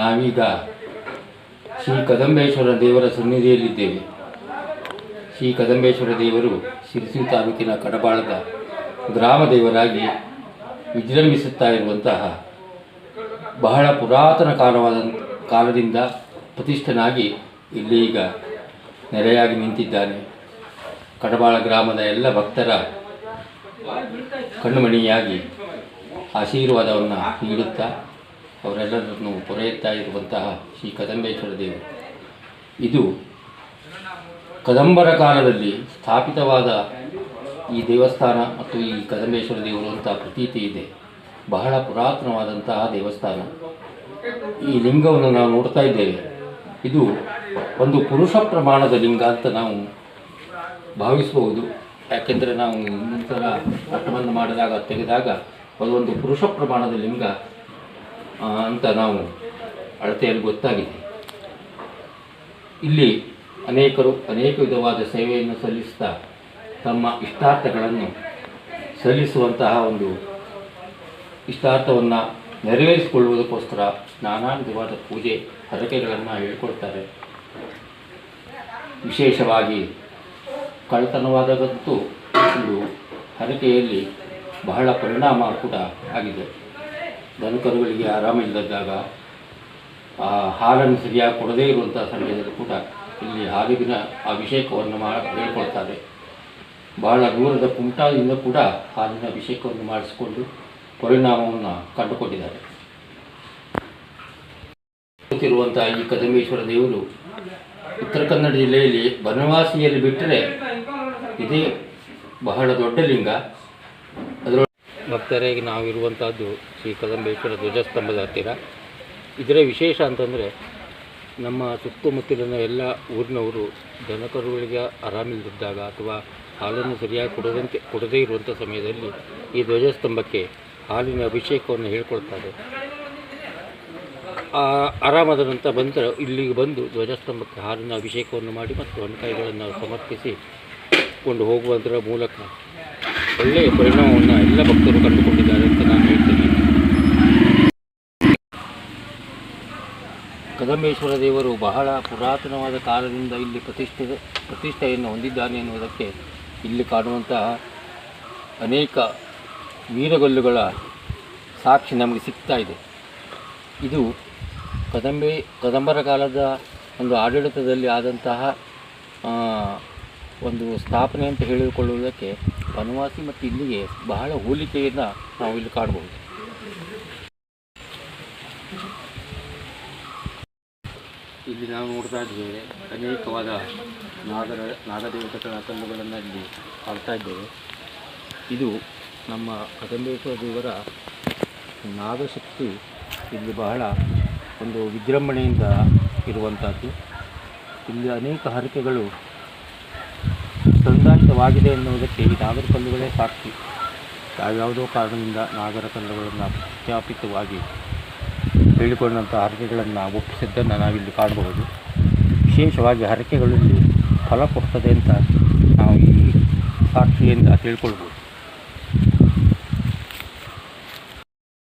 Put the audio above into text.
ನಾವೀಗ ಶ್ರೀ ಕದಂಬೇಶ್ವರ ದೇವರ ಸನ್ನಿಧಿಯಲ್ಲಿದ್ದೇವೆ. ಶ್ರೀ ಕದಂಬೇಶ್ವರ ದೇವರು ಶಿರಸಿ ತಾಲೂಕಿನ ಕಡಬಾಳದ ಗ್ರಾಮ ದೇವರಾಗಿ ವಿಜೃಂಭಿಸುತ್ತಾ ಇರುವಂತಹ ಬಹಳ ಪುರಾತನ ಕಾಲದಿಂದ ಪ್ರತಿಷ್ಠನಾಗಿ ಇಲ್ಲಿ ಈಗ ನೆಲೆಯಾಗಿ ನಿಂತಿದ್ದಾನೆ. ಕಡಬಾಳ ಗ್ರಾಮದ ಎಲ್ಲ ಭಕ್ತರ ಕಣ್ಣುಮಣಿಯಾಗಿ ಆಶೀರ್ವಾದವನ್ನು ನೀಡುತ್ತಾ ಅವರೆಲ್ಲರನ್ನು ಪೊರೆಯುತ್ತಾ ಇರುವಂತಹ ಶ್ರೀ ಕದಂಬೇಶ್ವರ ದೇವರು. ಇದು ಕದಂಬರ ಕಾಲದಲ್ಲಿ ಸ್ಥಾಪಿತವಾದ ಈ ದೇವಸ್ಥಾನ ಮತ್ತು ಈ ಕದಂಬೇಶ್ವರ ದೇವರು ಅಂತ ಪ್ರತೀತಿ ಇದೆ. ಬಹಳ ಪುರಾತನವಾದಂತಹ ದೇವಸ್ಥಾನ. ಈ ಲಿಂಗವನ್ನು ನಾವು ನೋಡ್ತಾ ಇದ್ದೇವೆ. ಇದು ಒಂದು ಪುರುಷ ಪ್ರಮಾಣದ ಲಿಂಗ ಅಂತ ನಾವು ಭಾವಿಸಬಹುದು. ಯಾಕೆಂದರೆ ನಾವು ಇನ್ನೊಂದು ಕಟ್ಟವನ್ನು ಮಾಡಿದಾಗ ತೆಗೆದಾಗ ಅದೊಂದು ಪುರುಷ ಪ್ರಮಾಣದ ಲಿಂಗ ಅಂತ ನಾವು ಅಳತೆಯಲ್ಲಿ ಗೊತ್ತಾಗಿದೆ. ಇಲ್ಲಿ ಅನೇಕರು ಅನೇಕ ವಿಧವಾದ ಸೇವೆಯನ್ನು ಸಲ್ಲಿಸ್ತಾ ತಮ್ಮ ಇಷ್ಟಾರ್ಥಗಳನ್ನು ಸಲ್ಲಿಸುವಂತಹ ಒಂದು ಇಷ್ಟಾರ್ಥವನ್ನು ನೆರವೇರಿಸಿಕೊಳ್ಳುವುದಕ್ಕೋಸ್ಕರ ನಾನಾ ವಿಧವಾದ ಪೂಜೆ ಹರಕೆಗಳನ್ನು ಹೇಳಿಕೊಡ್ತಾರೆ. ವಿಶೇಷವಾಗಿ ಕಳ್ಳತನವಾದಂತೂ ಒಂದು ಹರಕೆಯಲ್ಲಿ ಬಹಳ ಪರಿಣಾಮ ಕೂಡ ಆಗಿದೆ. ದನಕರುಗಳಿಗೆ ಆರಾಮಿಲ್ಲದಾಗ ಹಾಲನ್ನು ಸರಿಯಾಗಿ ಕೊಡದೇ ಇರುವಂಥ ಸಮಯದಲ್ಲಿ ಕೂಡ ಇಲ್ಲಿ ಹಾಲಿನ ಅಭಿಷೇಕವನ್ನು ಹೇಳ್ಕೊಳ್ತಾರೆ. ಬಹಳ ದೂರದ ಕುಮಟಾದಿಂದ ಕೂಡ ಹಾಲಿನ ಅಭಿಷೇಕವನ್ನು ಮಾಡಿಸಿಕೊಂಡು ಪರಿಣಾಮವನ್ನು ಕಂಡುಕೊಂಡಿದ್ದಾರೆ. ಗೊತ್ತಿರುವಂಥ ಈ ಕದಂಬೇಶ್ವರ ದೇವರು ಉತ್ತರ ಕನ್ನಡ ಜಿಲ್ಲೆಯಲ್ಲಿ ಬನವಾಸಿಯಲ್ಲಿ ಬಿಟ್ಟರೆ ಇದೇ ಬಹಳ ದೊಡ್ಡ ಲಿಂಗ. ಅದರ ಭಕ್ತರಿಗೆ ನಾವಿರುವಂಥದ್ದು ಶ್ರೀ ಕದಂಬೇಶ್ವರ ಧ್ವಜಸ್ತಂಭದ ಹತ್ತಿರ. ಇದರ ವಿಶೇಷ ಅಂತಂದರೆ ನಮ್ಮ ಸುತ್ತಮುತ್ತಲಿನ ಎಲ್ಲ ಊರಿನವರು ದನಕರುಗಳಿಗೆ ಆರಾಮಿಲ್ಲದಿದ್ದಾಗ ಅಥವಾ ಹಾಲನ್ನು ಸರಿಯಾಗಿ ಕೊಡದೇ ಇರುವಂಥ ಸಮಯದಲ್ಲಿ ಈ ಧ್ವಜಸ್ತಂಭಕ್ಕೆ ಹಾಲಿನ ಅಭಿಷೇಕವನ್ನು ಹೇಳ್ಕೊಳ್ತಾರೆ. ಆರಾಮದ ನಂತರ ಇಲ್ಲಿಗೆ ಬಂದು ಧ್ವಜಸ್ತಂಭಕ್ಕೆ ಹಾಲಿನ ಅಭಿಷೇಕವನ್ನು ಮಾಡಿ ಮತ್ತು ಹಣ್ಣುಕಾಯಿಗಳನ್ನು ಸಮರ್ಪಿಸಿ ಕೊಂಡು ಹೋಗುವುದರ ಮೂಲಕ ಒಳ್ಳೆಯ ಪರಿಣಾಮವನ್ನು ಎಲ್ಲ ಭಕ್ತರು ಕಂಡುಕೊಂಡಿದ್ದಾರೆ ಅಂತ ನಾನು ಹೇಳ್ತೀನಿ. ಕದಂಬೇಶ್ವರ ದೇವರು ಬಹಳ ಪುರಾತನವಾದ ಕಾಲದಿಂದ ಇಲ್ಲಿ ಪ್ರತಿಷ್ಠೆಯನ್ನು ಹೊಂದಿದ್ದಾನೆ ಎನ್ನುವುದಕ್ಕೆ ಇಲ್ಲಿ ಕಾಣುವಂತಹ ಅನೇಕ ವೀರಗಲ್ಲುಗಳ ಸಾಕ್ಷಿ ನಮಗೆ ಸಿಗ್ತಾ ಇದೆ. ಇದು ಕದಂಬರ ಕಾಲದ ಒಂದು ಆಡಳಿತದಲ್ಲಿ ಆದಂತಹ ಒಂದು ಸ್ಥಾಪನೆ ಅಂತ ಹೇಳಿಕೊಳ್ಳುವುದಕ್ಕೆ ಬನವಾಸಿ ಮತ್ತು ಇಲ್ಲಿಗೆ ಬಹಳ ಹೋಲಿಕೆಯನ್ನು ನಾವು ಇಲ್ಲಿ ಕಾಣಬಹುದು. ಇಲ್ಲಿ ನಾವು ನೋಡ್ತಾ ಇದ್ದೇವೆ ಅನೇಕವಾದ ನಾಗದೇವತೆಗಳ ಕಲ್ಲುಗಳನ್ನು ಇಲ್ಲಿ ಕಾಣ್ತಾ ಇದ್ದೇವೆ. ಇದು ನಮ್ಮ ಕದಂಬೇಶ್ವರ ದೇವರ ನಾಗಶಕ್ತಿ ಇಲ್ಲಿ ಬಹಳ ಒಂದು ವಿಜೃಂಭಣೆಯಿಂದ ಇರುವಂಥದ್ದು. ಇಲ್ಲಿ ಅನೇಕ ಹರಕೆಗಳು ಸಂದಾಯಿತವಾಗಿದೆ ಎನ್ನುವುದಕ್ಕೆ ಈ ನಾಗರ ಕಲ್ಲುಗಳೇ ಸಾಕ್ಷಿ. ಯಾವ್ಯಾವುದೋ ಕಾರಣದಿಂದ ನಾಗರ ಕಲ್ಲುಗಳನ್ನು ಪ್ರತ್ಯಾಪಿತವಾಗಿ ಹೇಳಿಕೊಂಡಂಥ ಹರಕೆಗಳನ್ನು ಒಪ್ಪಿಸಿದ್ದನ್ನು ನಾವಿಲ್ಲಿ ಕಾಣಬಹುದು. ವಿಶೇಷವಾಗಿ ಹರಕೆಗಳಲ್ಲಿ ಫಲ ಕೊಡ್ತದೆ ಅಂತ ನಾವು ಈ ಸಾಕ್ಷಿಯಿಂದ ತಿಳ್ಕೊಳ್ಬೋದು.